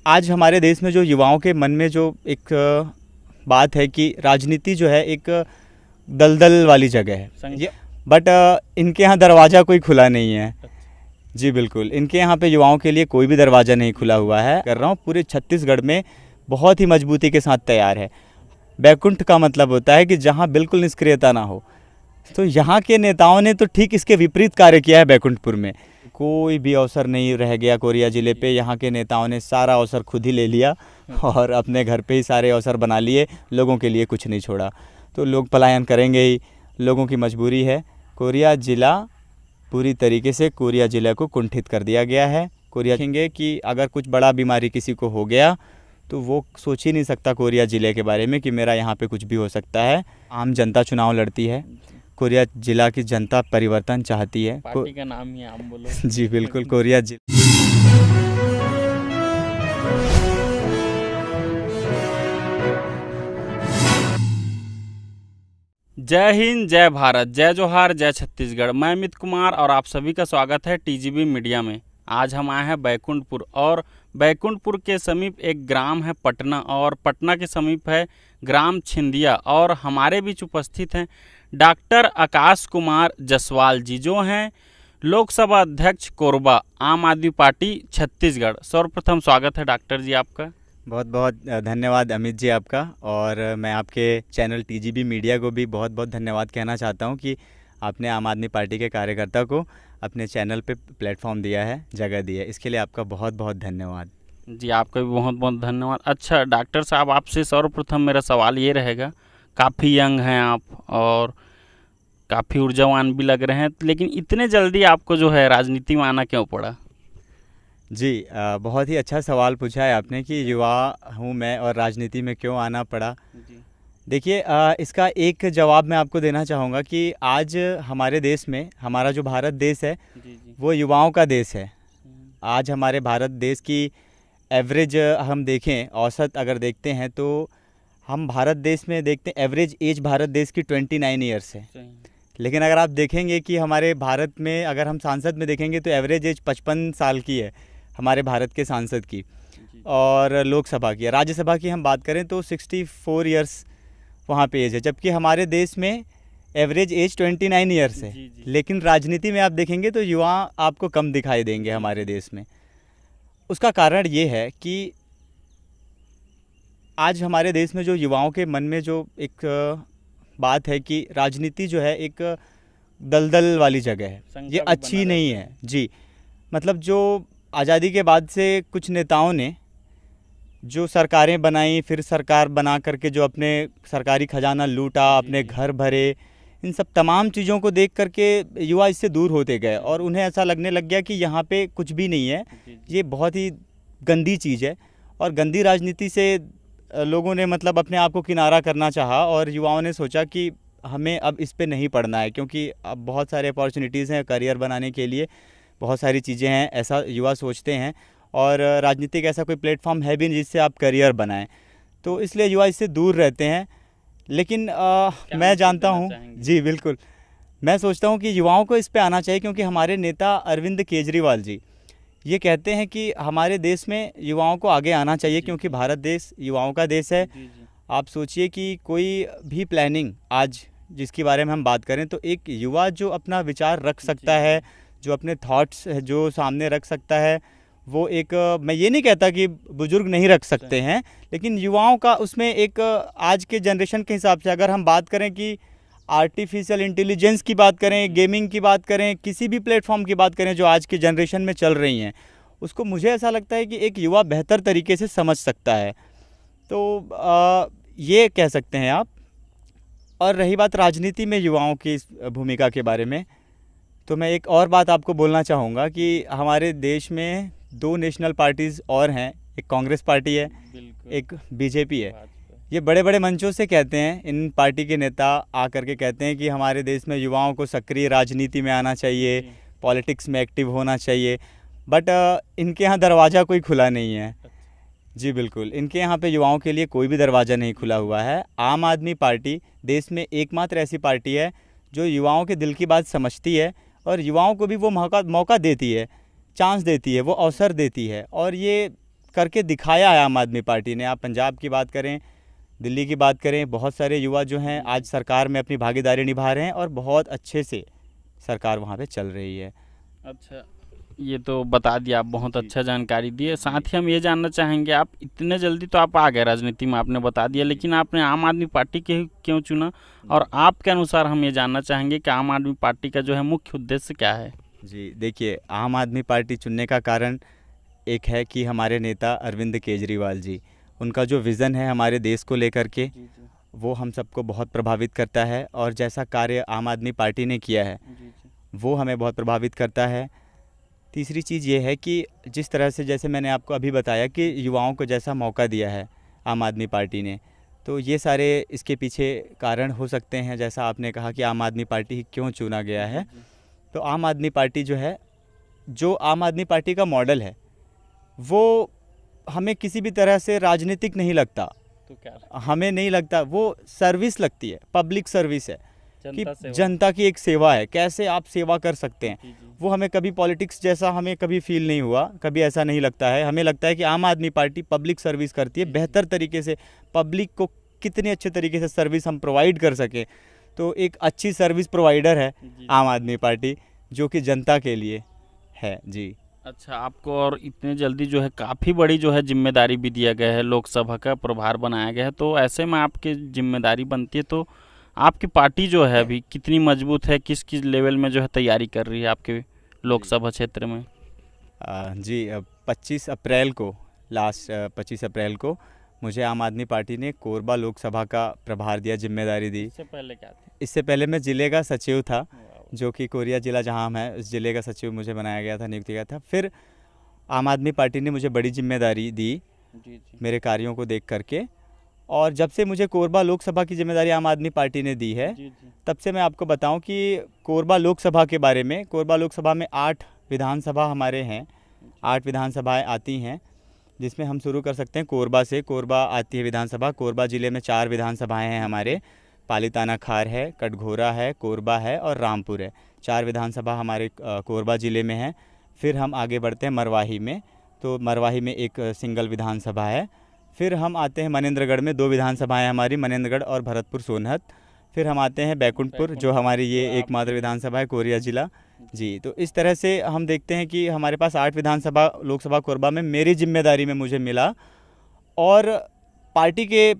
आज हमारे देश में जो युवाओं के मन में जो एक बात है कि राजनीति जो है एक दलदल वाली जगह है ये, बट इनके यहाँ दरवाज़ा कोई खुला नहीं है। जी बिल्कुल, इनके यहाँ पे युवाओं के लिए कोई भी दरवाज़ा नहीं खुला हुआ है। कर रहा हूँ, पूरे छत्तीसगढ़ में बहुत ही मजबूती के साथ तैयार है। बैकुंठ का मतलब होता है कि जहाँ बिल्कुल निष्क्रियता ना हो। तो यहाँ के नेताओं ने तो ठीक इसके विपरीत कार्य किया है। बैकुंठपुर में कोई भी अवसर नहीं रह गया कोरिया ज़िले पे। यहाँ के नेताओं ने सारा अवसर खुद ही ले लिया और अपने घर पे ही सारे अवसर बना लिए, लोगों के लिए कुछ नहीं छोड़ा। तो लोग पलायन करेंगे ही, लोगों की मजबूरी है। कोरिया ज़िला पूरी तरीके से कोरिया ज़िले को कुंठित कर दिया गया है। कोरिया देखेंगे कि अगर कुछ बड़ा बीमारी किसी को हो गया तो वो सोच ही नहीं सकता कोरिया ज़िले के बारे में कि मेरा यहाँ पे कुछ भी हो सकता है। आम जनता चुनाव लड़ती है। कोरिया ज़िला की जनता परिवर्तन चाहती है। पार्टी का नाम ही आम बोलो। जी बिल्कुल, कोरिया ज़िला। जय हिंद, जय भारत, जय जोहार, जय छत्तीसगढ़। मैं अमित कुमार और आप सभी का स्वागत है टीजीबी मीडिया में। आज हम आए हैं बैकुंठपुर और बैकुंठपुर के समीप एक ग्राम है पटना और पटना के समीप है ग्राम छिंदिया। और हमारे बीच उपस्थित हैं डॉक्टर आकाश कुमार जसवाल जी, जो हैं लोकसभा अध्यक्ष कोरबा, आम आदमी पार्टी छत्तीसगढ़। सर्वप्रथम स्वागत है डॉक्टर जी आपका। बहुत बहुत धन्यवाद अमित जी आपका। और मैं आपके चैनल टीजीबी मीडिया को भी बहुत बहुत धन्यवाद कहना चाहता हूं कि आपने आम आदमी पार्टी के कार्यकर्ता को अपने चैनल पे प्लेटफॉर्म दिया है, जगह दी है। इसके लिए आपका बहुत बहुत धन्यवाद। जी आपका भी बहुत बहुत धन्यवाद। अच्छा डॉक्टर साहब, आपसे सर्वप्रथम मेरा सवाल ये रहेगा, काफ़ी यंग हैं आप और काफ़ी ऊर्जावान भी लग रहे हैं, लेकिन इतने जल्दी आपको जो है राजनीति में आना क्यों पड़ा? जी बहुत ही अच्छा सवाल पूछा है आपने कि युवा हूँ मैं और राजनीति में क्यों आना पड़ा। देखिए इसका एक जवाब मैं आपको देना चाहूँगा कि आज हमारे देश में, हमारा जो भारत देश है वो युवाओं का देश है। आज हमारे भारत देश की एवरेज हम देखें, औसत अगर देखते हैं तो हम भारत देश में देखते हैं एवरेज एज भारत देश की 29 ईयर्स है। लेकिन अगर आप देखेंगे कि हमारे भारत में अगर हम सांसद में देखेंगे तो एवरेज एज 55 साल की है हमारे भारत के सांसद की। और लोकसभा की, राज्यसभा की हम बात करें तो 64 ईयर्स वहाँ पे एज है, जबकि हमारे देश में एवरेज एज 29 ईयर्स है। लेकिन राजनीति में आप देखेंगे तो युवा आपको कम दिखाई देंगे हमारे देश में। उसका कारण ये है कि आज हमारे देश में जो युवाओं के मन में जो एक बात है कि राजनीति जो है एक दलदल वाली जगह है, ये अच्छी नहीं है। जी मतलब जो आज़ादी के बाद से कुछ नेताओं ने जो सरकारें बनाई, फिर सरकार बना करके जो अपने सरकारी खजाना लूटा, अपने घर भरे, इन सब तमाम चीज़ों को देख करके युवा इससे दूर होते गए और उन्हें ऐसा लगने लग गया कि यहाँ पे कुछ भी नहीं है, ये बहुत ही गंदी चीज़ है। और गंदी राजनीति से लोगों ने मतलब अपने आप को किनारा करना चाहा और युवाओं ने सोचा कि हमें अब इस पे नहीं पढ़ना है, क्योंकि अब बहुत सारे अपॉर्चुनिटीज़ हैं करियर बनाने के लिए, बहुत सारी चीज़ें हैं, ऐसा युवा सोचते हैं। और राजनीतिक ऐसा कोई प्लेटफॉर्म है भी नहीं जिससे आप करियर बनाएं, तो इसलिए युवा इससे दूर रहते हैं। लेकिन मैं जानता हूँ, जी बिल्कुल, मैं सोचता हूँ कि युवाओं को इस पे आना चाहिए, क्योंकि हमारे नेता अरविंद केजरीवाल जी ये कहते हैं कि हमारे देश में युवाओं को आगे आना चाहिए, क्योंकि भारत देश युवाओं का देश है। आप सोचिए कि कोई भी प्लानिंग आज जिसके बारे में हम बात करें तो एक युवा जो अपना विचार रख सकता है, जो अपने थॉट्स जो सामने रख सकता है, वो एक, मैं ये नहीं कहता कि बुजुर्ग नहीं रख सकते हैं, लेकिन युवाओं का उसमें एक आज के जनरेशन के हिसाब से अगर हम बात करें कि आर्टिफिशियल इंटेलिजेंस की बात करें, गेमिंग की बात करें, किसी भी प्लेटफॉर्म की बात करें जो आज की जनरेशन में चल रही हैं, उसको मुझे ऐसा लगता है कि एक युवा बेहतर तरीके से समझ सकता है। तो ये कह सकते हैं आप। और रही बात राजनीति में युवाओं की भूमिका के बारे में, तो मैं एक और बात आपको बोलना चाहूँगा कि हमारे देश में 2 नेशनल पार्टीज़ और हैं, एक कांग्रेस पार्टी है, एक बीजेपी है। ये बड़े बड़े मंचों से कहते हैं, इन पार्टी के नेता आकर के कहते हैं कि हमारे देश में युवाओं को सक्रिय राजनीति में आना चाहिए, पॉलिटिक्स में एक्टिव होना चाहिए, बट इनके यहाँ दरवाज़ा कोई खुला नहीं है। जी बिल्कुल, इनके यहाँ पे युवाओं के लिए कोई भी दरवाज़ा नहीं खुला हुआ है। आम आदमी पार्टी देश में एकमात्र ऐसी पार्टी है जो युवाओं के दिल की बात समझती है और युवाओं को भी वो मौका देती है, चांस देती है, वो अवसर देती है। और ये करके दिखाया है आम आदमी पार्टी ने। आप पंजाब की बात करें, दिल्ली की बात करें, बहुत सारे युवा जो हैं आज सरकार में अपनी भागीदारी निभा रहे हैं और बहुत अच्छे से सरकार वहाँ पे चल रही है। अच्छा, ये तो बता दिया आप, बहुत जी। अच्छा जानकारी दिए। साथ ही हम ये जानना चाहेंगे, आप इतने जल्दी तो आप आ गए राजनीति में, आपने बता दिया, लेकिन आपने आम आदमी पार्टी के ही क्यों चुना? और आपके अनुसार हम ये जानना चाहेंगे कि आम आदमी पार्टी का जो है मुख्य उद्देश्य क्या है? जी देखिए, आम आदमी पार्टी चुनने का कारण एक है कि हमारे नेता अरविंद केजरीवाल जी, उनका जो विज़न है हमारे देश को लेकर के, वो हम सबको बहुत प्रभावित करता है। और जैसा कार्य आम आदमी पार्टी ने किया है वो हमें बहुत प्रभावित करता है। तीसरी चीज़ ये है कि जिस तरह से, जैसे मैंने आपको अभी बताया कि युवाओं को जैसा मौका दिया है आम आदमी पार्टी ने, तो ये सारे इसके पीछे कारण हो सकते हैं। जैसा आपने कहा कि आम आदमी पार्टी क्यों चुना गया है, तो आम आदमी पार्टी जो है, जो आम आदमी पार्टी का मॉडल है वो हमें किसी भी तरह से राजनीतिक नहीं लगता। तो क्या हमें नहीं लगता, वो सर्विस लगती है, पब्लिक सर्विस है कि जनता सेवा? जनता की एक सेवा है, कैसे आप सेवा कर सकते हैं। जी, जी। वो हमें कभी पॉलिटिक्स जैसा हमें कभी फील नहीं हुआ, कभी ऐसा नहीं लगता है। हमें लगता है कि आम आदमी पार्टी पब्लिक सर्विस करती है बेहतर तरीके से। पब्लिक को कितने अच्छे तरीके से सर्विस हम प्रोवाइड कर सकें, तो एक अच्छी सर्विस प्रोवाइडर है जी। आम आदमी पार्टी, जो कि जनता के लिए है। जी अच्छा, आपको और इतने जल्दी जो है काफ़ी बड़ी जो है जिम्मेदारी भी दिया गया है, लोकसभा का प्रभार बनाया गया है, तो ऐसे में आपकी जिम्मेदारी बनती है, तो आपकी पार्टी जो है अभी कितनी मजबूत है, किस किस लेवल में जो है तैयारी कर रही है आपके लोकसभा क्षेत्र में? जी 25 अप्रैल को, लास्ट 25 अप्रैल को मुझे आम आदमी पार्टी ने कोरबा लोकसभा का प्रभार दिया, जिम्मेदारी दी। इससे पहले क्या थी? इससे पहले मैं ज़िले का सचिव था, जो कि कोरिया ज़िला जहां हम हैं, उस ज़िले का सचिव मुझे बनाया गया था, नियुक्त किया था। फिर आम आदमी पार्टी ने मुझे बड़ी जिम्मेदारी दी जी, जी। मेरे कार्यों को देख करके, और जब से मुझे कोरबा लोकसभा की जिम्मेदारी आम आदमी पार्टी ने दी है, जी, जी। तब से मैं आपको बताऊं कि कोरबा लोकसभा के बारे में, कोरबा लोकसभा में 8 विधानसभा हमारे हैं, 8 विधानसभाएं आती हैं, जिसमें हम शुरू कर सकते हैं कोरबा से। कोरबा आती है विधानसभा। कोरबा ज़िले में 4 विधानसभाएं हैं हमारे, पालीताना खार है, कटघोरा है, कोरबा है और रामपुर है। 4 विधानसभा हमारे कोरबा ज़िले में है। फिर हम आगे बढ़ते हैं मरवाही में, तो मरवाही में एक सिंगल विधानसभा है। फिर हम आते हैं मनेंद्रगढ़ में, 2 विधानसभाएं हमारी, मनेंद्रगढ़ और भरतपुर सोनहत। फिर हम आते हैं बैकुंठपुर, जो हमारी ये एकमात्र विधानसभा है, कोरिया ज़िला। जी, तो इस तरह से हम देखते हैं कि हमारे पास 8 विधानसभा लोकसभा कोरबा में मेरी जिम्मेदारी में मुझे मिला। और पार्टी के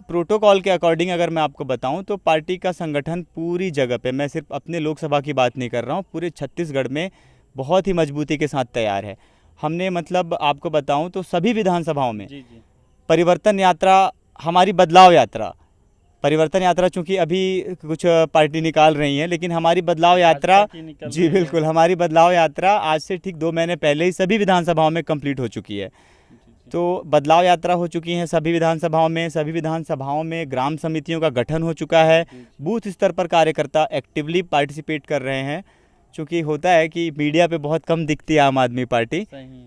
प्रोटोकॉल के अकॉर्डिंग अगर मैं आपको बताऊं, तो पार्टी का संगठन पूरी जगह पे, मैं सिर्फ अपने लोकसभा की बात नहीं कर रहा हूं, पूरे छत्तीसगढ़ में बहुत ही मजबूती के साथ तैयार है। हमने, मतलब आपको बताऊं तो सभी विधानसभाओं में जी, जी। परिवर्तन यात्रा, हमारी बदलाव यात्रा, परिवर्तन यात्रा चूंकि अभी कुछ पार्टी निकाल रही है, लेकिन हमारी बदलाव यात्रा, भाजपा की निकल जी रही है। बिल्कुल, हमारी बदलाव यात्रा आज से ठीक 2 महीने पहले ही सभी विधानसभाओं में कंप्लीट हो चुकी है। जी, जी। तो बदलाव यात्रा हो चुकी है सभी विधानसभाओं में। सभी विधानसभाओं में ग्राम समितियों का गठन हो चुका है। जी, जी। बूथ स्तर पर कार्यकर्ता एक्टिवली पार्टिसिपेट कर रहे हैं। चूँकि होता है कि मीडिया पे बहुत कम दिखती है आम आदमी पार्टी, सही,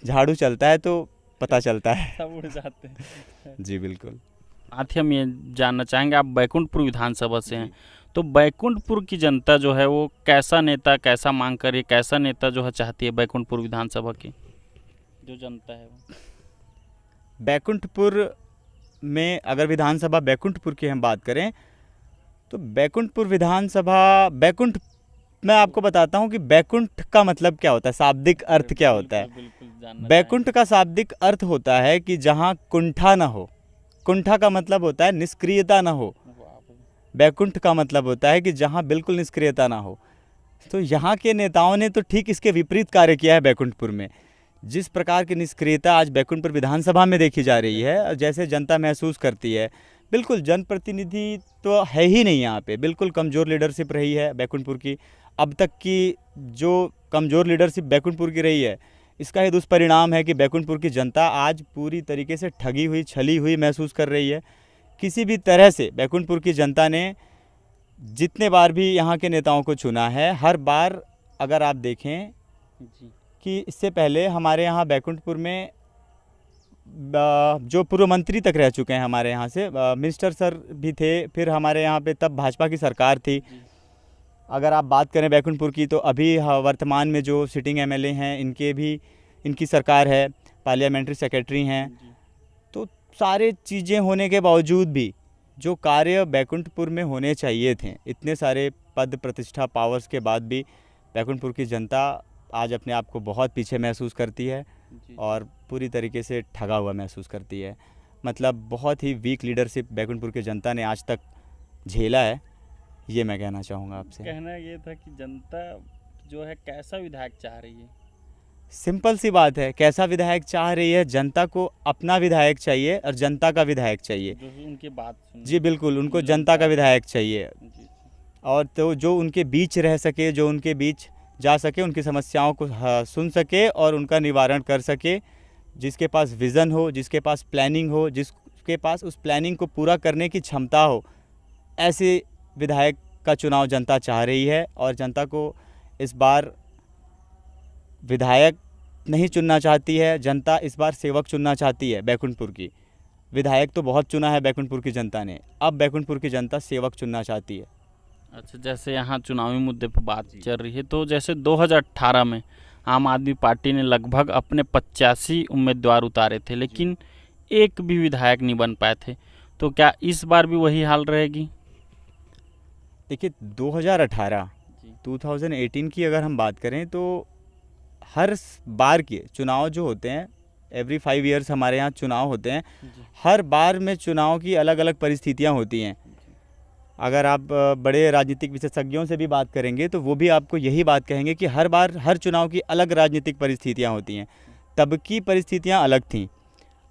झाड़ू चलता है तो पता चलता है। सब उड़ जाते हैं। जी बिल्कुल। साथ ही हम ये जानना चाहेंगे, आप बैकुंठपुर विधानसभा से हैं, तो बैकुंठपुर की जनता जो है वो कैसा नेता, कैसा मांग कर रही है, कैसा नेता जो है चाहती है बैकुंठपुर विधानसभा की जो जनता है वो? बैकुंठपुर में अगर विधानसभा बैकुंठपुर की हम बात करें, तो बैकुंठपुर विधानसभा, बैकुंठ, मैं आपको बताता हूं कि बैकुंठ का मतलब क्या होता है, शाब्दिक अर्थ क्या होता है। बिल्कुल जानना बैकुंठ का शाब्दिक अर्थ होता है कि जहां कुंठा ना हो। कुंठा का मतलब होता है निष्क्रियता ना हो। चाहेंगे। वाह भाई। बैकुंठ का मतलब होता है कि जहां बिल्कुल निष्क्रियता ना हो। तो यहाँ के नेताओं ने तो ठीक इसके विपरीत कार्य किया है बैकुंठपुर में। जिस प्रकार की निष्क्रियता आज बैकुंठपुर विधानसभा में देखी जा रही है, और जैसे जनता महसूस करती है, बिल्कुल जनप्रतिनिधि तो है ही नहीं यहाँ पे। बिल्कुल कमज़ोर लीडरशिप रही है बैकुंठपुर की। अब तक की जो कमज़ोर लीडरशिप बैकुंठपुर की रही है, इसका ही दुष्परिणाम है कि बैकुंठपुर की जनता आज पूरी तरीके से ठगी हुई, छली हुई महसूस कर रही है। किसी भी तरह से बैकुंठपुर की जनता ने जितने बार भी यहाँ के नेताओं को चुना है, हर बार अगर आप देखें जी। कि इससे पहले हमारे यहाँ बैकुंठपुर में जो पूर्व मंत्री तक रह चुके हैं हमारे यहाँ से, मिनिस्टर सर भी थे। फिर हमारे यहाँ पे तब भाजपा की सरकार थी। जी। अगर आप बात करें बैकुंठपुर की, तो अभी वर्तमान में जो सिटिंग एमएलए हैं, इनकी सरकार है। पार्लियामेंट्री सेक्रेटरी हैं। जी। तो सारे चीज़ें होने के बावजूद भी जो कार्य बैकुंठपुर में होने चाहिए थे, इतने सारे पद प्रतिष्ठा पावर्स के बाद भी बैकुंठपुर की जनता आज अपने आप को बहुत पीछे महसूस करती है जी। और पूरी तरीके से ठगा हुआ महसूस करती है। मतलब बहुत ही वीक लीडरशिप बैकुंठपुर की जनता ने आज तक झेला है, ये मैं कहना चाहूँगा आपसे। कहना ये था कि जनता जो है कैसा विधायक चाह रही है? सिंपल सी बात है, कैसा विधायक चाह रही है? जनता को अपना विधायक चाहिए और जनता का विधायक चाहिए। जो उनकी बात सुने। जी बिल्कुल, उनको जनता का विधायक चाहिए जी। और तो जो उनके बीच रह सके, जो उनके बीच जा सके, उनकी समस्याओं को सुन सके और उनका निवारण कर सके, जिसके पास विज़न हो, जिसके पास प्लानिंग हो, जिसके पास उस प्लानिंग को पूरा करने की क्षमता हो, ऐसे विधायक का चुनाव जनता चाह रही है। और जनता को इस बार विधायक नहीं चुनना चाहती है, जनता इस बार सेवक चुनना चाहती है बैकुंठपुर की। विधायक तो बहुत चुना है बैकुंठपुर की जनता ने, अब बैकुंठपुर की जनता सेवक चुनना चाहती है। अच्छा, जैसे यहाँ चुनावी मुद्दे पर बात चल रही है, तो जैसे 2018 में आम आदमी पार्टी ने लगभग अपने 85 उम्मीदवार उतारे थे, लेकिन एक भी विधायक नहीं बन पाए थे। तो क्या इस बार भी वही हाल रहेगी? देखिए 2018 की अगर हम बात करें तो हर बार के चुनाव जो होते हैं, एवरी 5 ईयर्स हमारे यहाँ चुनाव होते हैं। हर बार में चुनाव की अलग अलग परिस्थितियाँ होती हैं। अगर आप बड़े राजनीतिक विशेषज्ञों से भी बात करेंगे तो वो भी आपको यही बात कहेंगे कि हर बार हर चुनाव की अलग राजनीतिक परिस्थितियाँ होती हैं। तब की परिस्थितियाँ अलग थीं,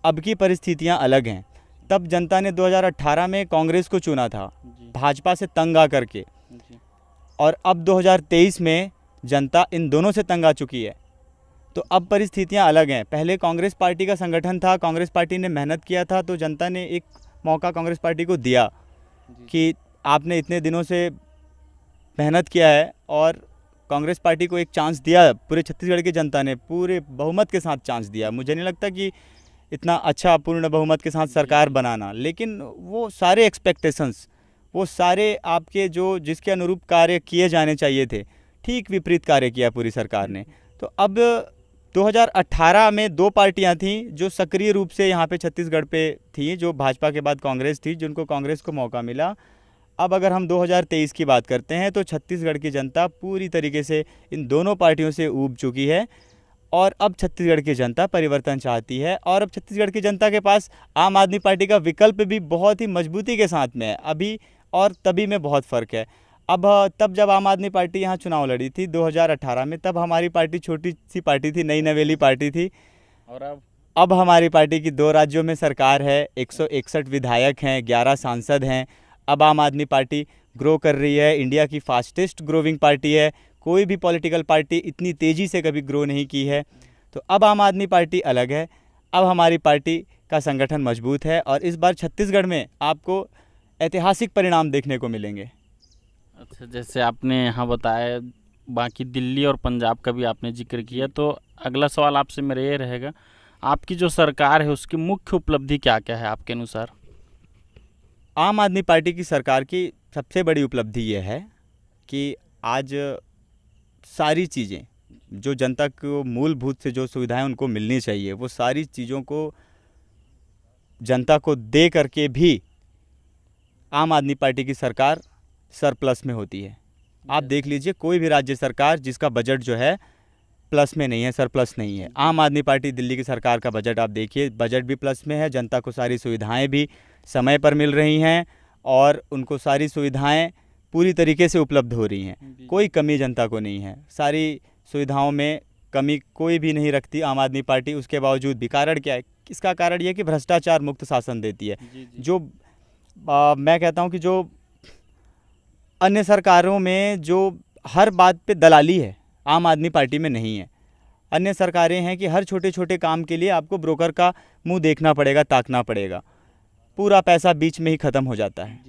अब की परिस्थितियाँ अलग हैं। तब जनता ने 2018 में कांग्रेस को चुना था भाजपा से तंग आ करके, और अब 2023 में जनता इन दोनों से तंग आ चुकी है। तो अब परिस्थितियां अलग हैं। पहले कांग्रेस पार्टी का संगठन था, कांग्रेस पार्टी ने मेहनत किया था, तो जनता ने एक मौका कांग्रेस पार्टी को दिया कि आपने इतने दिनों से मेहनत किया है, और कांग्रेस पार्टी को एक चांस दिया। पूरे छत्तीसगढ़ की जनता ने पूरे बहुमत के साथ चांस दिया। मुझे नहीं लगता कि इतना अच्छा पूर्ण बहुमत के साथ सरकार बनाना, लेकिन वो सारे एक्सपेक्टेशंस, वो सारे आपके जो जिसके अनुरूप कार्य किए जाने चाहिए थे, ठीक विपरीत कार्य किया पूरी सरकार ने। तो अब 2018 में 2 पार्टियां थीं जो सक्रिय रूप से यहाँ पे छत्तीसगढ़ पे थी, जो भाजपा के बाद कांग्रेस थी, जिनको कांग्रेस को मौका मिला। अब अगर हम 2023 की बात करते हैं तो छत्तीसगढ़ की जनता पूरी तरीके से इन दोनों पार्टियों से ऊब चुकी है, और अब छत्तीसगढ़ की जनता परिवर्तन चाहती है। और अब छत्तीसगढ़ की जनता के पास आम आदमी पार्टी का विकल्प भी बहुत ही मजबूती के साथ में है। अभी और तभी में बहुत फ़र्क है। अब तब जब आम आदमी पार्टी यहाँ चुनाव लड़ी थी 2018 में, तब हमारी पार्टी छोटी सी पार्टी थी, नई नवेली पार्टी थी। और अब हमारी पार्टी की 2 राज्यों में सरकार है, 161 विधायक हैं, 11 सांसद हैं। अब आम आदमी पार्टी ग्रो कर रही है, इंडिया की फास्टेस्ट ग्रोविंग पार्टी है। कोई भी पॉलिटिकल पार्टी इतनी तेज़ी से कभी ग्रो नहीं की है। तो अब आम आदमी पार्टी अलग है, अब हमारी पार्टी का संगठन मजबूत है, और इस बार छत्तीसगढ़ में आपको ऐतिहासिक परिणाम देखने को मिलेंगे। अच्छा, जैसे आपने यहाँ बताया, बाकी दिल्ली और पंजाब का भी आपने जिक्र किया, तो अगला सवाल आपसे मेरा ये रहेगा, आपकी जो सरकार है उसकी मुख्य उपलब्धि क्या क्या है आपके अनुसार? आम आदमी पार्टी की सरकार की सबसे बड़ी उपलब्धि ये है कि आज सारी चीज़ें जो जनता को मूलभूत से जो सुविधाएं उनको मिलनी चाहिए, वो सारी चीज़ों को जनता को दे करके भी आम आदमी पार्टी की सरकार सरप्लस में होती है। आप देख लीजिए कोई भी राज्य सरकार जिसका बजट जो है प्लस में नहीं है, सरप्लस नहीं है। आम आदमी पार्टी दिल्ली की सरकार का बजट आप देखिए, बजट भी प्लस में है, जनता को सारी सुविधाएं भी समय पर मिल रही हैं, और उनको सारी सुविधाएं पूरी तरीके से उपलब्ध हो रही हैं। कोई कमी जनता को नहीं है, सारी सुविधाओं में कमी कोई भी नहीं रखती आम आदमी पार्टी। उसके बावजूद भी कारण क्या है? इसका कारण यह है कि भ्रष्टाचार मुक्त शासन देती है। जो मैं कहता हूँ कि जो अन्य सरकारों में जो हर बात पे दलाली है, आम आदमी पार्टी में नहीं है। अन्य सरकारें हैं कि हर छोटे छोटे काम के लिए आपको ब्रोकर का मुंह देखना पड़ेगा, ताकना पड़ेगा, पूरा पैसा बीच में ही ख़त्म हो जाता है,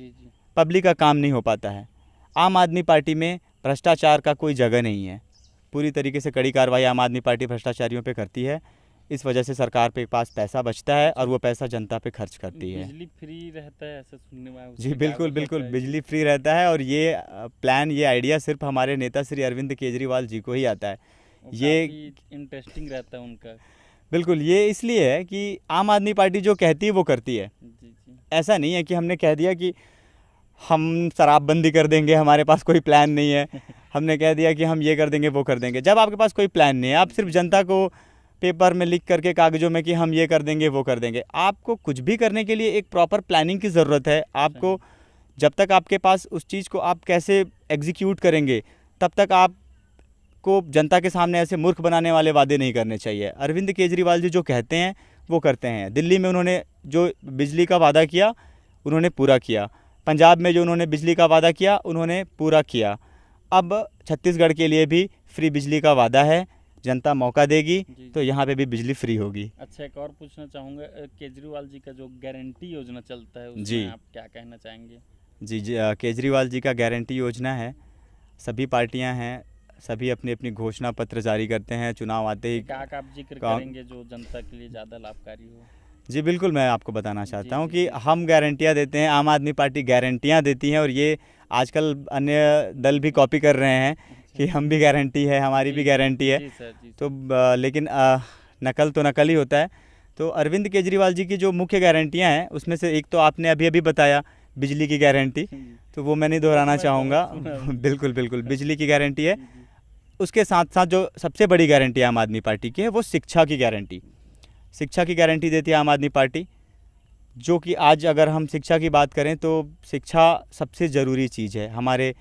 पब्लिक का काम नहीं हो पाता है। आम आदमी पार्टी में भ्रष्टाचार का कोई जगह नहीं है, पूरी तरीके से कड़ी कार्रवाई आम आदमी पार्टी भ्रष्टाचारियों पे करती है। इस वजह से सरकार पे पास पैसा बचता है और वो पैसा जनता पे खर्च करती है। बिजली फ्री रहता है ऐसा सुनने में आया। जी बिल्कुल बिल्कुल, बिजली फ्री रहता है, और ये प्लान, ये आइडिया सिर्फ हमारे नेता श्री अरविंद केजरीवाल जी को ही आता है। ये इंटरेस्टिंग रहता है उनका। बिल्कुल, ये इसलिए है कि आम आदमी पार्टी जो कहती है वो करती है। जी जी। ऐसा नहीं है कि हमने कह दिया कि हम शराबबंदी कर देंगे, हमारे पास कोई प्लान नहीं है, हमने कह दिया कि हम ये कर देंगे वो कर देंगे। जब आपके पास कोई प्लान नहीं है, आप सिर्फ जनता को पेपर में लिख करके कागज़ों में कि हम ये कर देंगे वो कर देंगे। आपको कुछ भी करने के लिए एक प्रॉपर प्लानिंग की ज़रूरत है। आपको जब तक आपके पास उस चीज़ को आप कैसे एग्जीक्यूट करेंगे, तब तक आपको जनता के सामने ऐसे मूर्ख बनाने वाले वादे नहीं करने चाहिए। अरविंद केजरीवाल जी जो कहते हैं वो करते हैं। दिल्ली में उन्होंने जो बिजली का वादा किया उन्होंने पूरा किया, पंजाब में जो उन्होंने बिजली का वादा किया उन्होंने पूरा किया। अब छत्तीसगढ़ के लिए भी फ्री बिजली का वादा है, जनता मौका देगी जी। तो यहाँ पे भी बिजली फ्री होगी। अच्छा, एक और पूछना चाहूँगा, केजरीवाल जी का जो गारंटी योजना चलता है जी। उसमें आप क्या कहना चाहेंगे? जी, केजरीवाल जी का गारंटी योजना है। सभी पार्टियां हैं, सभी अपनी अपनी घोषणा पत्र जारी करते हैं चुनाव आते ही। क्या आप जिक्र काम- करेंगे जो जनता के लिए ज़्यादा लाभकारी हो? जी बिल्कुल, मैं आपको बताना चाहता हूं जी, कि जी। हम गारंटियां देते हैं, आम आदमी पार्टी गारंटियां देती है, और ये आजकल अन्य दल भी कॉपी कर रहे हैं कि हम भी गारंटी है, हमारी भी गारंटी है। जी सर, जी तो लेकिन नकल तो नकल ही होता है। तो अरविंद केजरीवाल जी की जो मुख्य गारंटियां हैं उसमें से एक तो आपने अभी अभी बताया, बिजली की गारंटी, सर। तो वो मैं नहीं दोहराना मैं चाहूँगा। बहुत सुना हूँ। बिल्कुल बिल्कुल, बिजली की गारंटी है। जी, जी। उसके साथ साथ जो सबसे बड़ी गारंटी आम आदमी पार्टी की है वो शिक्षा की गारंटी। शिक्षा की गारंटी देती है आम आदमी पार्टी, जो कि आज अगर हम शिक्षा की बात करें तो शिक्षा सबसे ज़रूरी चीज़ है हमारे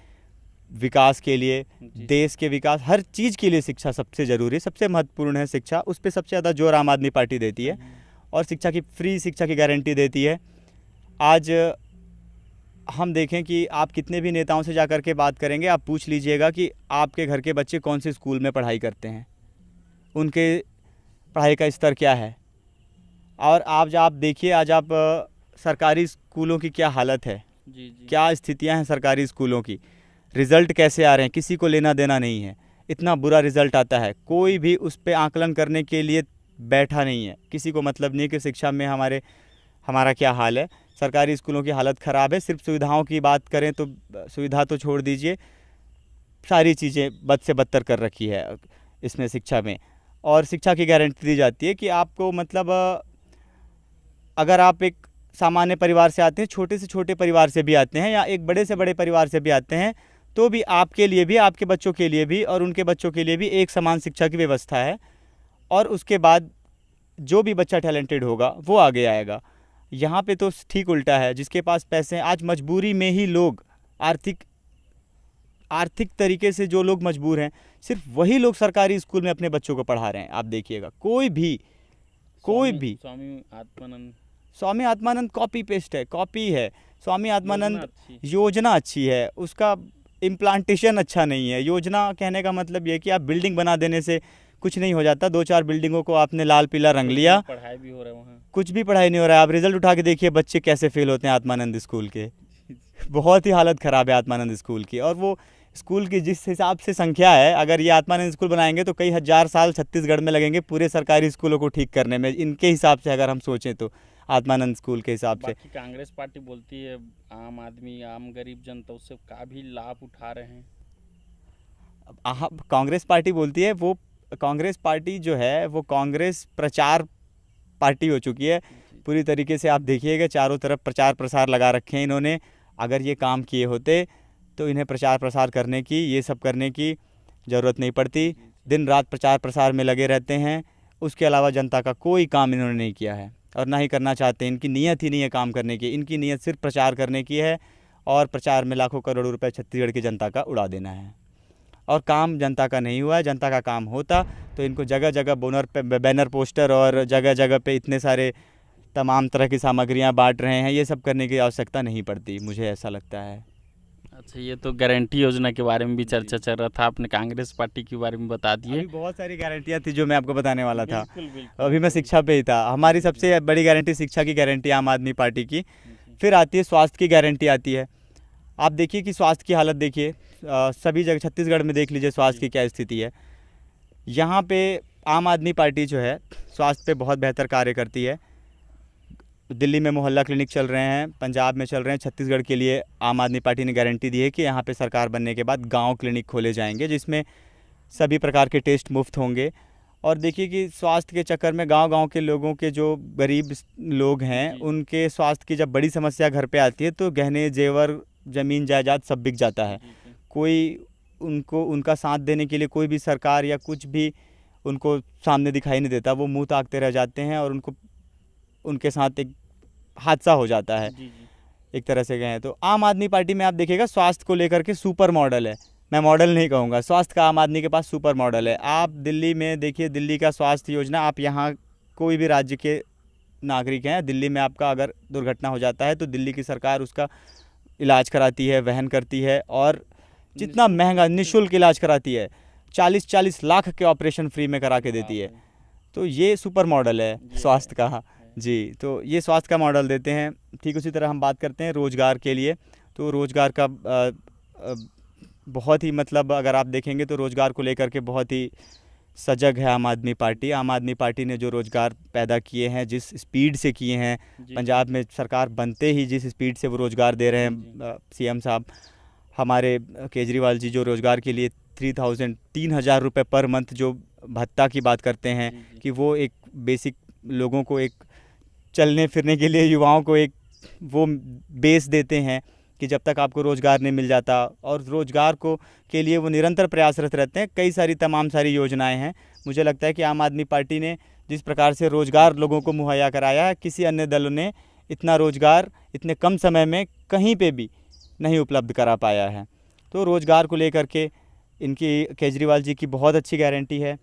विकास के लिए, जी। देश के विकास, हर चीज़ के लिए शिक्षा सबसे ज़रूरी, सबसे महत्वपूर्ण है शिक्षा। उस पर सबसे ज़्यादा जोर आम आदमी पार्टी देती है, और शिक्षा की फ्री शिक्षा की गारंटी देती है। आज हम देखें कि आप कितने भी नेताओं से जा कर के बात करेंगे, आप पूछ लीजिएगा कि आपके घर के बच्चे कौन से स्कूल में पढ़ाई करते हैं, उनके पढ़ाई का स्तर क्या है। और आज आप देखिए, आज आप सरकारी स्कूलों की क्या हालत है, जी जी। क्या स्थितियां हैं सरकारी स्कूलों की, रिज़ल्ट कैसे आ रहे हैं, किसी को लेना देना नहीं है। इतना बुरा रिज़ल्ट आता है, कोई भी उस पर आकलन करने के लिए बैठा नहीं है, किसी को मतलब नहीं कि शिक्षा में हमारा क्या हाल है। सरकारी स्कूलों की हालत ख़राब है। सिर्फ सुविधाओं की बात करें तो सुविधा तो छोड़ दीजिए, सारी चीज़ें बद से बदतर कर रखी है इसमें शिक्षा में। और शिक्षा की गारंटी दी जाती है कि आपको मतलब अगर आप एक सामान्य परिवार से आते हैं, छोटे से छोटे परिवार से भी आते हैं, या एक बड़े से बड़े परिवार से भी आते हैं, तो भी आपके लिए भी, आपके बच्चों के लिए भी और उनके बच्चों के लिए भी एक समान शिक्षा की व्यवस्था है। और उसके बाद जो भी बच्चा टैलेंटेड होगा वो आगे आएगा। यहाँ पे तो ठीक उल्टा है, जिसके पास पैसे हैं, आज मजबूरी में ही लोग आर्थिक तरीके से जो लोग मजबूर हैं, सिर्फ वही लोग सरकारी स्कूल में अपने बच्चों को पढ़ा रहे हैं। आप देखिएगा, कोई भी स्वामी आत्मानंद कॉपी पेस्ट है, कॉपी है। स्वामी आत्मानंद योजना अच्छी है, उसका इम्प्लांटेशन अच्छा नहीं है। योजना कहने का मतलब ये कि आप बिल्डिंग बना देने से कुछ नहीं हो जाता। 2-4 बिल्डिंगों को आपने लाल पीला रंग लिया, पढ़ाई भी हो रहा है वहाँ, कुछ भी पढ़ाई नहीं हो रहा है। आप रिजल्ट उठा के देखिए बच्चे कैसे फेल होते हैं आत्मानंद स्कूल के। बहुत ही हालत ख़राब है आत्मानंद स्कूल की। और वो स्कूल की जिस हिसाब से संख्या है, अगर ये आत्मानंद स्कूल बनाएंगे तो कई हज़ार साल छत्तीसगढ़ में लगेंगे पूरे सरकारी स्कूलों को ठीक करने में, इनके हिसाब से अगर हम सोचें तो, आत्मानंद स्कूल के हिसाब से। बाकी कांग्रेस पार्टी बोलती है आम आदमी, आम गरीब जनता उससे का भी लाभ उठा रहे हैं। कांग्रेस पार्टी बोलती है, वो कांग्रेस पार्टी जो है वो कांग्रेस प्रचार पार्टी हो चुकी है पूरी तरीके से। आप देखिएगा चारों तरफ प्रचार प्रसार लगा रखे हैं इन्होंने। अगर ये काम किए होते तो इन्हें प्रचार प्रसार करने की, ये सब करने की ज़रूरत नहीं पड़ती। दिन रात प्रचार प्रसार में लगे रहते हैं, उसके अलावा जनता का कोई काम इन्होंने नहीं किया है और ना ही करना चाहते। इनकी नीयत ही नहीं है काम करने की, इनकी नीयत सिर्फ प्रचार करने की है, और प्रचार में लाखों करोड़ों रुपए छत्तीसगढ़ की जनता का उड़ा देना है। और काम जनता का नहीं हुआ है। जनता का काम होता तो इनको जगह जगह बैनर पोस्टर और जगह जगह पे इतने सारे तमाम तरह की सामग्रियां बांट रहे हैं, ये सब करने की आवश्यकता नहीं पड़ती, मुझे ऐसा लगता है। अच्छा, ये तो गारंटी योजना के बारे में भी चर्चा चल रहा था, आपने कांग्रेस पार्टी के बारे में बता दिए। अभी बहुत सारी गारंटियां थी जो मैं आपको बताने वाला था। बिल्कुल, बिल्कुल। अभी मैं शिक्षा पे ही था। हमारी सबसे बड़ी गारंटी शिक्षा की गारंटी आम आदमी पार्टी की। फिर आती है स्वास्थ्य की गारंटी आती है। आप देखिए कि स्वास्थ्य की हालत देखिए, सभी जगह छत्तीसगढ़ में देख लीजिए स्वास्थ्य की क्या स्थिति है। यहाँ पे आम आदमी पार्टी जो है स्वास्थ्य पे बहुत बेहतर कार्य करती है। दिल्ली में मोहल्ला क्लिनिक चल रहे हैं, पंजाब में चल रहे हैं। छत्तीसगढ़ के लिए आम आदमी पार्टी ने गारंटी दी है कि यहाँ पे सरकार बनने के बाद गांव क्लिनिक खोले जाएंगे, जिसमें सभी प्रकार के टेस्ट मुफ्त होंगे और देखिए कि स्वास्थ्य के चक्कर में गांव-गांव के लोगों के जो गरीब लोग हैं, जी। उनके स्वास्थ्य की जब बड़ी समस्या घर पे आती है तो गहने, जेवर, ज़मीन जायदाद सब बिक जाता है। जी, जी। कोई उनको उनका साथ देने के लिए कोई भी सरकार या कुछ भी उनको सामने दिखाई नहीं देता। वो मुँह ताकते रह जाते हैं और उनको उनके साथ एक हादसा हो जाता है। जी, जी। एक तरह से कहें तो आम आदमी पार्टी में आप देखिएगा स्वास्थ्य को लेकर के सुपर मॉडल है। मैं मॉडल नहीं कहूँगा, स्वास्थ्य का आम आदमी के पास सुपर मॉडल है। आप दिल्ली में देखिए, दिल्ली का स्वास्थ्य योजना, आप यहाँ कोई भी राज्य के नागरिक हैं, दिल्ली में आपका अगर दुर्घटना हो जाता है तो दिल्ली की सरकार उसका इलाज कराती है, वहन करती है और जितना महंगा निःशुल्क इलाज कराती है, 40-40 लाख के ऑपरेशन फ्री में करा के देती है। तो ये सुपर मॉडल है स्वास्थ्य का। जी, तो ये स्वास्थ्य का मॉडल देते हैं। ठीक उसी तरह हम बात करते हैं रोज़गार के लिए, तो रोज़गार का बहुत ही मतलब अगर आप देखेंगे तो रोज़गार को लेकर के बहुत ही सजग है आम आदमी पार्टी। आम आदमी पार्टी ने जो रोज़गार पैदा किए हैं, जिस स्पीड से किए हैं, पंजाब में सरकार बनते ही जिस स्पीड से वो रोज़गार दे रहे हैं सीएम साहब, हमारे केजरीवाल जी जो रोज़गार के लिए 3,000 रुपये पर मंथ जो भत्ता की बात करते हैं कि वो एक बेसिक लोगों को एक चलने फिरने के लिए, युवाओं को एक वो बेस देते हैं कि जब तक आपको रोज़गार नहीं मिल जाता, और रोज़गार को के लिए वो निरंतर प्रयासरत रहते हैं। कई सारी तमाम सारी योजनाएं हैं। मुझे लगता है कि आम आदमी पार्टी ने जिस प्रकार से रोज़गार लोगों को मुहैया कराया है, किसी अन्य दलों ने इतना रोज़गार इतने कम समय में कहीं पे भी नहीं उपलब्ध करा पाया है। तो रोज़गार को लेकर के इनकी केजरीवाल जी की बहुत अच्छी गारंटी है।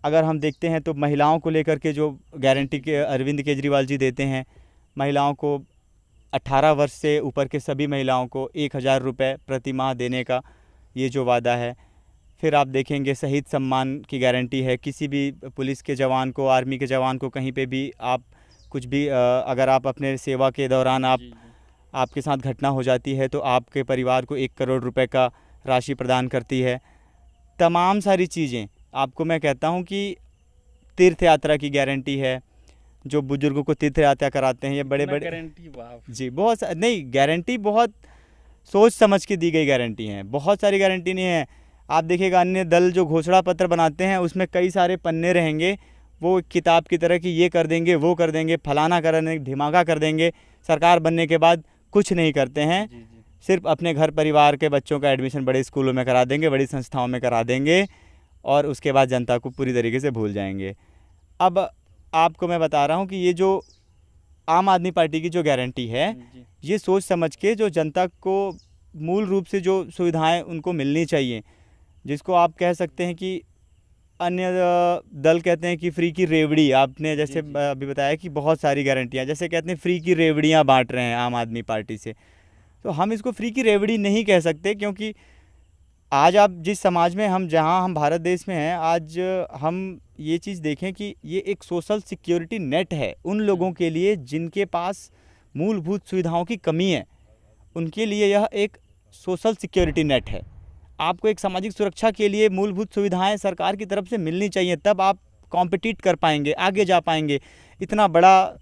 अगर हम देखते हैं तो महिलाओं को लेकर के जो गारंटी के अरविंद केजरीवाल जी देते हैं, महिलाओं को 18 वर्ष से ऊपर के सभी महिलाओं को 1,000 रुपये प्रति माह देने का ये जो वादा है। फिर आप देखेंगे शहीद सम्मान की गारंटी है। किसी भी पुलिस के जवान को, आर्मी के जवान को कहीं पे भी आप कुछ भी अगर आप अपने सेवा के दौरान आपके साथ घटना हो जाती है तो आपके परिवार को 1 करोड़ रुपए का राशि प्रदान करती है। तमाम सारी चीज़ें आपको मैं कहता हूँ कि तीर्थ यात्रा की गारंटी है, जो बुजुर्गों को तीर्थ यात्रा कराते हैं, ये बड़े बड़े गारंटी जी बहुत नहीं, गारंटी बहुत सोच समझ के दी गई गारंटी हैं। बहुत सारी गारंटी नहीं है। आप देखिएगा अन्य दल जो घोषणा पत्र बनाते हैं उसमें कई सारे पन्ने रहेंगे, वो किताब की तरह कि ये कर देंगे, वो कर देंगे, फलाना कर देंगे, ढिमाका कर देंगे। सरकार बनने के बाद कुछ नहीं करते हैं। सिर्फ अपने घर परिवार के बच्चों का एडमिशन बड़े स्कूलों में करा देंगे, बड़ी संस्थाओं में करा देंगे और उसके बाद जनता को पूरी तरीके से भूल जाएंगे। अब आपको मैं बता रहा हूँ कि ये जो आम आदमी पार्टी की जो गारंटी है, ये सोच समझ के जो जनता को मूल रूप से जो सुविधाएं उनको मिलनी चाहिए, जिसको आप कह सकते हैं कि अन्य दल कहते हैं कि फ्री की रेवड़ी। आपने जैसे अभी बताया कि बहुत सारी गारंटियाँ, जैसे कहते हैं फ्री की रेवड़ियाँ बांट रहे हैं आम आदमी पार्टी से, तो हम इसको फ्री की रेवड़ी नहीं कह सकते, क्योंकि आज आप जिस समाज में हम, जहां हम भारत देश में हैं, आज हम ये चीज़ देखें कि ये एक सोशल सिक्योरिटी नेट है उन लोगों के लिए जिनके पास मूलभूत सुविधाओं की कमी है। उनके लिए यह एक सोशल सिक्योरिटी नेट है। आपको एक सामाजिक सुरक्षा के लिए मूलभूत सुविधाएं सरकार की तरफ से मिलनी चाहिए, तब आप कॉम्पिटिट कर पाएंगे, आगे जा पाएंगे। इतना बड़ा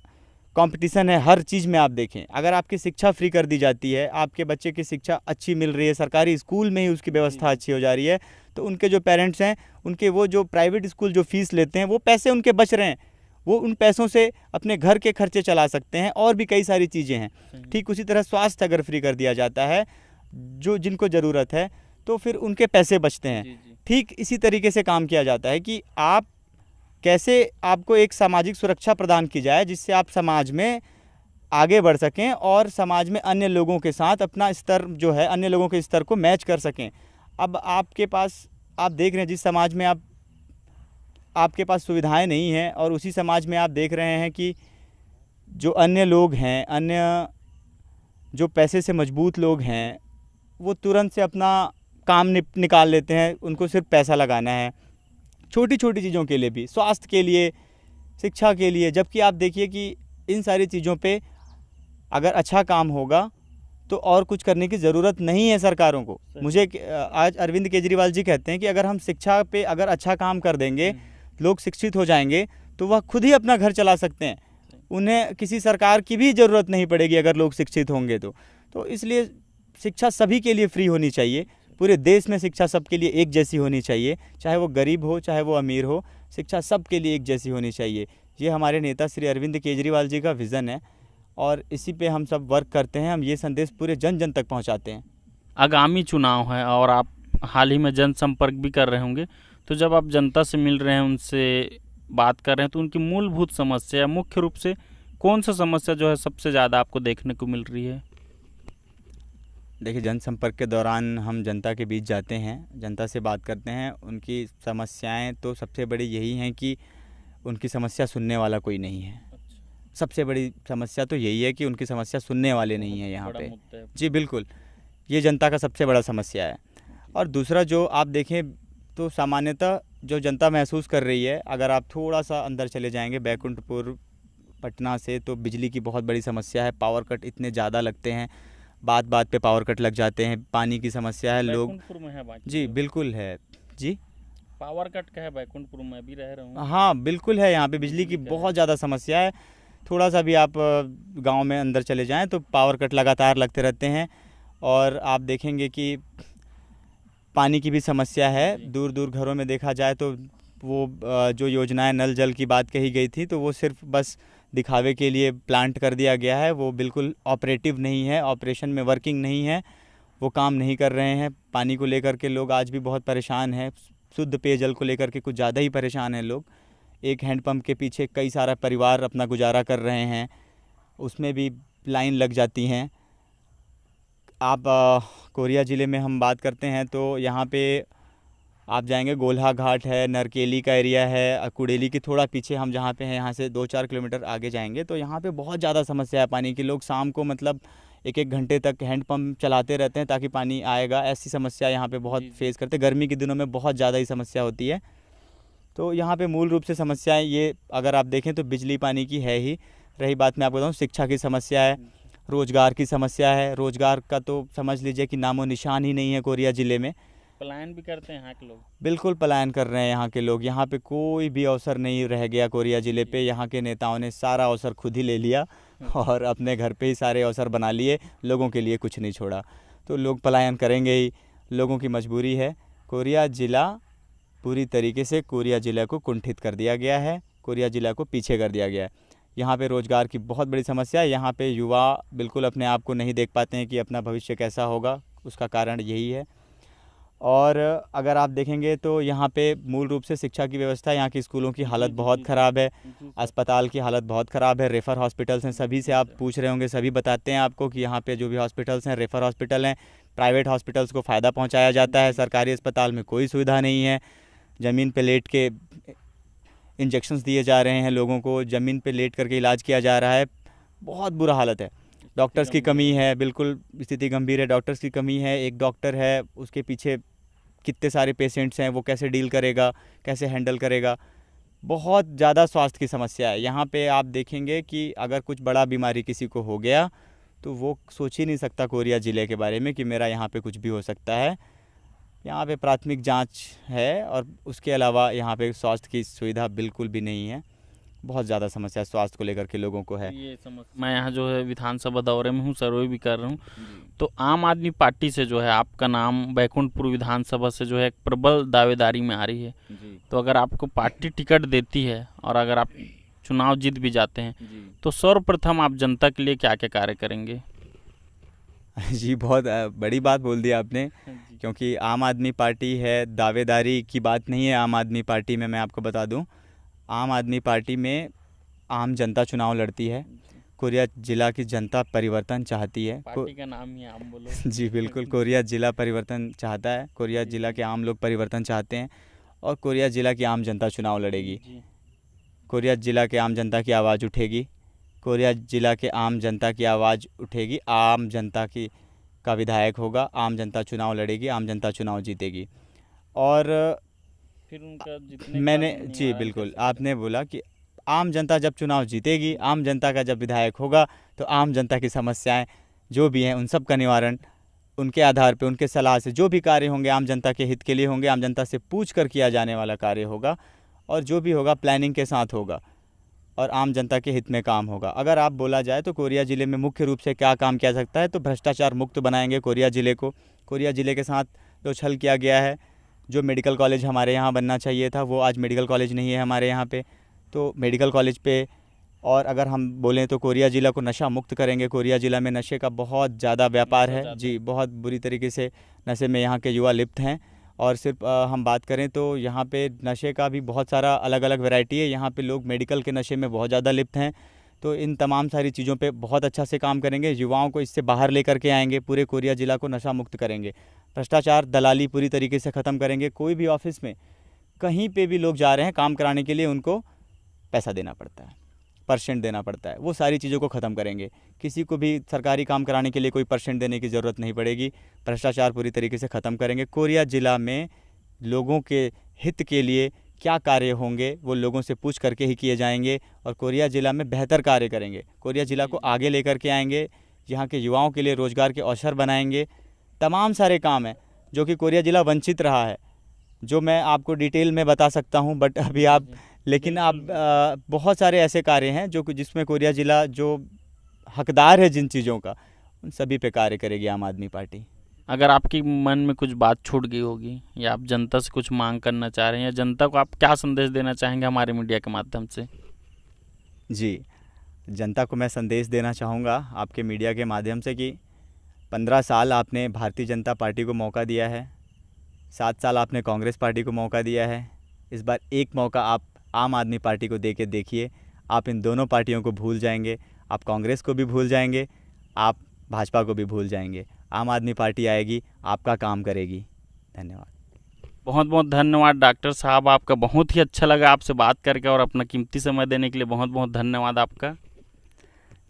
कंपटीशन है हर चीज़ में। आप देखें, अगर आपकी शिक्षा फ्री कर दी जाती है, आपके बच्चे की शिक्षा अच्छी मिल रही है, सरकारी स्कूल में ही उसकी व्यवस्था अच्छी हो जा रही है, तो उनके जो पेरेंट्स हैं, उनके वो जो प्राइवेट स्कूल जो फीस लेते हैं, वो पैसे उनके बच रहे हैं, वो उन पैसों से अपने घर के खर्चे चला सकते हैं और भी कई सारी चीज़ें हैं। ठीक उसी तरह स्वास्थ्य अगर फ्री कर दिया जाता है, जो जिनको ज़रूरत है, तो फिर उनके पैसे बचते हैं। ठीक इसी तरीके से काम किया जाता है कि आप कैसे आपको एक सामाजिक सुरक्षा प्रदान की जाए, जिससे आप समाज में आगे बढ़ सकें और समाज में अन्य लोगों के साथ अपना स्तर जो है, अन्य लोगों के स्तर को मैच कर सकें। अब आपके पास, आप देख रहे हैं जिस समाज में आपके पास सुविधाएं नहीं हैं, और उसी समाज में आप देख रहे हैं कि जो अन्य लोग हैं, अन्य जो पैसे से मजबूत लोग हैं, वो तुरंत से अपना काम निकाल लेते हैं। उनको सिर्फ पैसा लगाना है, छोटी छोटी चीज़ों के लिए भी, स्वास्थ्य के लिए, शिक्षा के लिए। जबकि आप देखिए कि इन सारी चीज़ों पे अगर अच्छा काम होगा तो और कुछ करने की ज़रूरत नहीं है सरकारों को। मुझे आज अरविंद केजरीवाल जी कहते हैं कि अगर हम शिक्षा पे अगर अच्छा काम कर देंगे, लोग शिक्षित हो जाएंगे, तो वह खुद ही अपना घर चला सकते हैं। उन्हें किसी सरकार की भी ज़रूरत नहीं पड़ेगी अगर लोग शिक्षित होंगे तो इसलिए शिक्षा सभी के लिए फ्री होनी चाहिए। पूरे देश में शिक्षा सबके लिए एक जैसी होनी चाहिए, चाहे वो गरीब हो चाहे वो अमीर हो, शिक्षा सबके लिए एक जैसी होनी चाहिए। ये हमारे नेता श्री अरविंद केजरीवाल जी का विज़न है और इसी पे हम सब वर्क करते हैं। हम ये संदेश पूरे जन जन तक पहुंचाते हैं। आगामी चुनाव है और आप हाल ही में जनसंपर्क भी कर रहे होंगे, तो जब आप जनता से मिल रहे हैं, उनसे बात कर रहे हैं, तो उनकी मूलभूत समस्या मुख्य रूप से कौन सा समस्या जो है सबसे ज़्यादा आपको देखने को मिल रही है? देखिए, जनसंपर्क के दौरान हम जनता के बीच जाते हैं, जनता से बात करते हैं। उनकी समस्याएं तो सबसे बड़ी यही हैं कि उनकी समस्या सुनने वाला कोई नहीं है। सबसे बड़ी समस्या तो यही है कि उनकी समस्या सुनने वाले नहीं है यहाँ पे। जी बिल्कुल, ये जनता का सबसे बड़ा समस्या है। और दूसरा जो आप देखें तो सामान्यतः जो जनता महसूस कर रही है, अगर आप थोड़ा सा अंदर चले जाएंगे बैकुंठपुर पटना से, तो बिजली की बहुत बड़ी समस्या है। पावर कट इतने ज़्यादा लगते हैं, बात बात पे पावर कट लग जाते हैं। पानी की समस्या है, लोग बैकुंठपुर में है बाकी जी बिल्कुल है। जी पावर कट का है, बैकुंठपुर में भी रह रहा हूँ। हाँ बिल्कुल है, यहाँ पे बिजली की बहुत ज़्यादा समस्या है। थोड़ा सा भी आप गांव में अंदर चले जाएं तो पावर कट लगातार लगते रहते हैं। और आप देखेंगे कि पानी की भी समस्या है। दूर दूर घरों में देखा जाए तो वो जो योजनाएं नल जल की बात कही गई थी, तो वो सिर्फ बस दिखावे के लिए प्लांट कर दिया गया है। वो बिल्कुल ऑपरेटिव नहीं है, ऑपरेशन में वर्किंग नहीं है, वो काम नहीं कर रहे हैं। पानी को लेकर के लोग आज भी बहुत परेशान हैं। शुद्ध पेयजल को लेकर के कुछ ज़्यादा ही परेशान हैं लोग। एक हैंडपम्प के पीछे कई सारा परिवार अपना गुजारा कर रहे हैं, उसमें भी लाइन लग जाती हैं। आप कोरिया ज़िले में हम बात करते हैं तो यहाँ पे आप जाएंगे, गोल्हा घाट है, नरकेली का एरिया है, कुड़ेली के थोड़ा पीछे हम जहाँ पे हैं, यहाँ से 2-4 किलोमीटर आगे जाएंगे तो यहाँ पे बहुत ज़्यादा समस्या है पानी की। लोग शाम को मतलब 1-1 घंटे तक हैंडपम्प चलाते रहते हैं ताकि पानी आएगा। ऐसी समस्या यहाँ पे बहुत फेस करते हैं। गर्मी के दिनों में बहुत ज़्यादा ही समस्या होती है। तो यहाँ पे मूल रूप से समस्याएं ये अगर आप देखें तो बिजली पानी की है ही। रही बात मैं आपको बताऊँ, शिक्षा की समस्या है, रोज़गार की समस्या है। रोज़गार का तो समझ लीजिए कि नामो निशान ही नहीं है कोरिया ज़िले में। पलायन भी करते हैं यहाँ के लोग, बिल्कुल पलायन कर रहे हैं यहाँ के लोग। यहाँ पे कोई भी अवसर नहीं रह गया कोरिया ज़िले पे। यहाँ के नेताओं ने सारा अवसर खुद ही ले लिया और अपने घर पे ही सारे अवसर बना लिए, लोगों के लिए कुछ नहीं छोड़ा। तो लोग पलायन करेंगे ही, लोगों की मजबूरी है। कोरिया ज़िला पूरी तरीके से कोरिया ज़िला को कुंठित कर दिया गया है, कोरिया ज़िला को पीछे कर दिया गया है। यहाँ पे रोज़गार की बहुत बड़ी समस्या है। यहाँ पे युवा बिल्कुल अपने आप को नहीं देख पाते हैं कि अपना भविष्य कैसा होगा, उसका कारण यही है। और अगर आप देखेंगे तो यहाँ पे मूल रूप से शिक्षा की व्यवस्था, यहाँ की स्कूलों की हालत बहुत ख़राब है, अस्पताल की हालत बहुत ख़राब है। रेफ़र हॉस्पिटल्स हैं, सभी से आप पूछ रहे होंगे, सभी बताते हैं आपको कि यहाँ पे जो भी हॉस्पिटल्स हैं रेफ़र हॉस्पिटल हैं। प्राइवेट हॉस्पिटल्स को फ़ायदा पहुँचाया जाता है, सरकारी अस्पताल में कोई सुविधा नहीं है। ज़मीन पे लेट के इंजेक्शंस दिए जा रहे हैं लोगों को, ज़मीन पे लेट करके इलाज किया जा रहा है। बहुत बुरा हालत है। डॉक्टर्स की कमी है, बिल्कुल स्थिति गंभीर है। डॉक्टर्स की कमी है। एक डॉक्टर है, उसके पीछे कितने सारे पेशेंट्स हैं, वो कैसे डील करेगा, कैसे हैंडल करेगा। बहुत ज़्यादा स्वास्थ्य की समस्या है यहाँ पे। आप देखेंगे कि अगर कुछ बड़ा बीमारी किसी को हो गया तो वो सोच ही नहीं सकता कोरिया ज़िले के बारे में कि मेरा यहाँ पे कुछ भी हो सकता है। यहाँ पे प्राथमिक जांच है और उसके अलावा यहाँ पे स्वास्थ्य की सुविधा बिल्कुल भी नहीं है। बहुत ज़्यादा समस्या स्वास्थ्य को लेकर के लोगों को है। ये समस्या, मैं यहाँ जो है विधानसभा दौरे में हूँ, सर्वे भी कर रहा हूँ, तो आम आदमी पार्टी से जो है आपका नाम बैकुंठपुर विधानसभा से जो है एक प्रबल दावेदारी में आ रही है। तो अगर आपको पार्टी टिकट देती है और अगर आप चुनाव जीत भी जाते हैं तो सर्वप्रथम आप जनता के लिए क्या क्या कार्य करेंगे? जी बहुत बड़ी बात बोल दी आपने, क्योंकि आम आदमी पार्टी है, दावेदारी की बात नहीं है। आम आदमी पार्टी में मैं आपको बता दूं, आम आदमी पार्टी में आम जनता चुनाव लड़ती है। कोरिया ज़िला की जनता परिवर्तन चाहती है। पार्टी का नाम ही आम बोलो। जी बिल्कुल, कोरिया ज़िला परिवर्तन चाहता है। कोरिया ज़िला के आम लोग परिवर्तन चाहते हैं और कोरिया ज़िला की आम जनता चुनाव लड़ेगी। कोरिया ज़िला के आम जनता की आवाज़ उठेगी। कोरिया ज़िला के आम जनता की आवाज़ उठेगी। आम जनता की का विधायक होगा, आम जनता चुनाव लड़ेगी, आम जनता चुनाव जीतेगी। और फिर उनका जितने मैंने जी बिल्कुल, आपने बोला कि आम जनता जब चुनाव जीतेगी, आम जनता का जब विधायक होगा, तो आम जनता की समस्याएं जो भी हैं उन सब का निवारण उनके आधार पे, उनके सलाह से जो भी कार्य होंगे आम जनता के हित के लिए होंगे, आम जनता से पूछ कर किया जाने वाला कार्य होगा और जो भी होगा प्लानिंग के साथ होगा और आम जनता के हित में काम होगा। अगर आप बोला जाए तो कोरिया ज़िले में मुख्य रूप से क्या काम किया सकता है, तो भ्रष्टाचार मुक्त बनाएंगे कोरिया ज़िले को। कोरिया ज़िले के साथ जो छल किया गया है। जो मेडिकल कॉलेज हमारे यहाँ बनना चाहिए था वो आज मेडिकल कॉलेज नहीं है हमारे यहाँ पे, तो मेडिकल कॉलेज पे। और अगर हम बोलें तो कोरिया ज़िला को नशा मुक्त करेंगे। कोरिया ज़िला में नशे का बहुत ज़्यादा व्यापार है जी, बहुत बुरी तरीके से नशे में यहाँ के युवा लिप्त हैं। और सिर्फ हम बात करें तो यहाँ पे नशे का भी बहुत सारा अलग अलग वैरायटी है। यहाँ पे लोग मेडिकल के नशे में बहुत ज़्यादा लिप्त हैं। तो इन तमाम सारी चीज़ों पे बहुत अच्छा से काम करेंगे, युवाओं को इससे बाहर लेकर के आएंगे, पूरे कोरिया ज़िला को नशा मुक्त करेंगे। भ्रष्टाचार दलाली पूरी तरीके से ख़त्म करेंगे। कोई भी ऑफिस में कहीं पे भी लोग जा रहे हैं काम कराने के लिए, उनको पैसा देना पड़ता है, परसेंट देना पड़ता है, वो सारी चीज़ों को ख़त्म करेंगे। किसी को भी सरकारी काम कराने के लिए कोई परसेंट देने की ज़रूरत नहीं पड़ेगी। भ्रष्टाचार पूरी तरीके से ख़त्म करेंगे। कोरिया ज़िला में लोगों के हित के लिए क्या कार्य होंगे वो लोगों से पूछ करके ही किए जाएंगे और कोरिया ज़िला में बेहतर कार्य करेंगे। कोरिया ज़िला को आगे लेकर के आएंगे, यहाँ के युवाओं के लिए रोज़गार के अवसर बनाएंगे। तमाम सारे काम हैं जो कि कोरिया ज़िला वंचित रहा है, जो मैं आपको डिटेल में बता सकता हूँ, बट अभी आप लेकिन आप बहुत सारे ऐसे कार्य हैं जो जिसमें कोरिया ज़िला जो हकदार है जिन चीज़ों का, उन सभी पे कार्य करेगी आम आदमी पार्टी। अगर आपकी मन में कुछ बात छूट गई होगी या आप जनता से कुछ मांग करना चाह रहे हैं या जनता को आप क्या संदेश देना चाहेंगे हमारे मीडिया के माध्यम से? जी, जनता को मैं संदेश देना चाहूँगा आपके मीडिया के माध्यम से कि 15 साल आपने भारतीय जनता पार्टी को मौका दिया है, 7 साल आपने कांग्रेस पार्टी को मौका दिया है। इस बार एक मौका आप आम आदमी पार्टी को दे के देखिए। आप इन दोनों पार्टियों को भूल जाएंगे, आप कांग्रेस को भी भूल जाएंगे, आप भाजपा को भी भूल जाएंगे। आम आदमी पार्टी आएगी, आपका काम करेगी। धन्यवाद। बहुत बहुत धन्यवाद डॉक्टर साहब, आपका बहुत ही अच्छा लगा आपसे बात करके और अपना कीमती समय देने के लिए बहुत बहुत धन्यवाद आपका।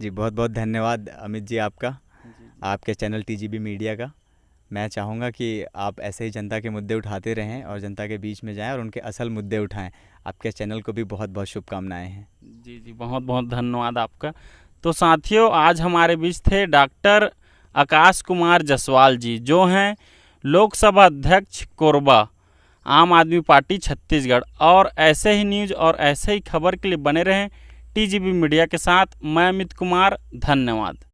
जी बहुत बहुत धन्यवाद अमित जी आपका, आपके चैनल टीजीबी मीडिया का। मैं चाहूँगा कि आप ऐसे ही जनता के मुद्दे उठाते रहें और जनता के बीच में जाएं और उनके असल मुद्दे उठाएं। आपके चैनल को भी बहुत बहुत शुभकामनाएं हैं। जी जी, बहुत बहुत धन्यवाद आपका। तो साथियों, आज हमारे बीच थे डॉक्टर आकाश कुमार जसवाल जी, जो हैं लोकसभा अध्यक्ष कोरबा, आम आदमी पार्टी छत्तीसगढ़। और ऐसे ही न्यूज़ और ऐसे ही खबर के लिए बने रहें टीजीबी मीडिया के साथ। मैं अमित कुमार, धन्यवाद।